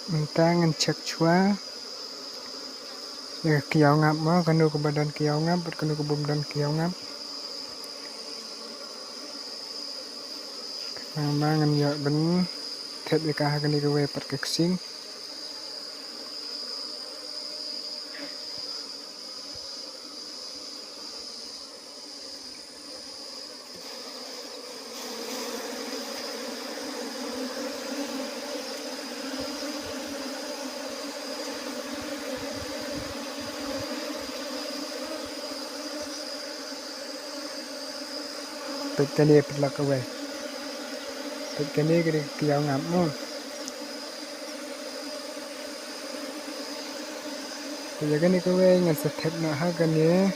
Tangan cek chua kiau ngap mo kanu ke badan kiau ngap kanu ke badan kiau ngap mangan ya ben thet ikah kani ke we pat ke sing pet kani pelak ke we pet kani ke kiau ngap mo ya kani ke we ngan sethet na ha kani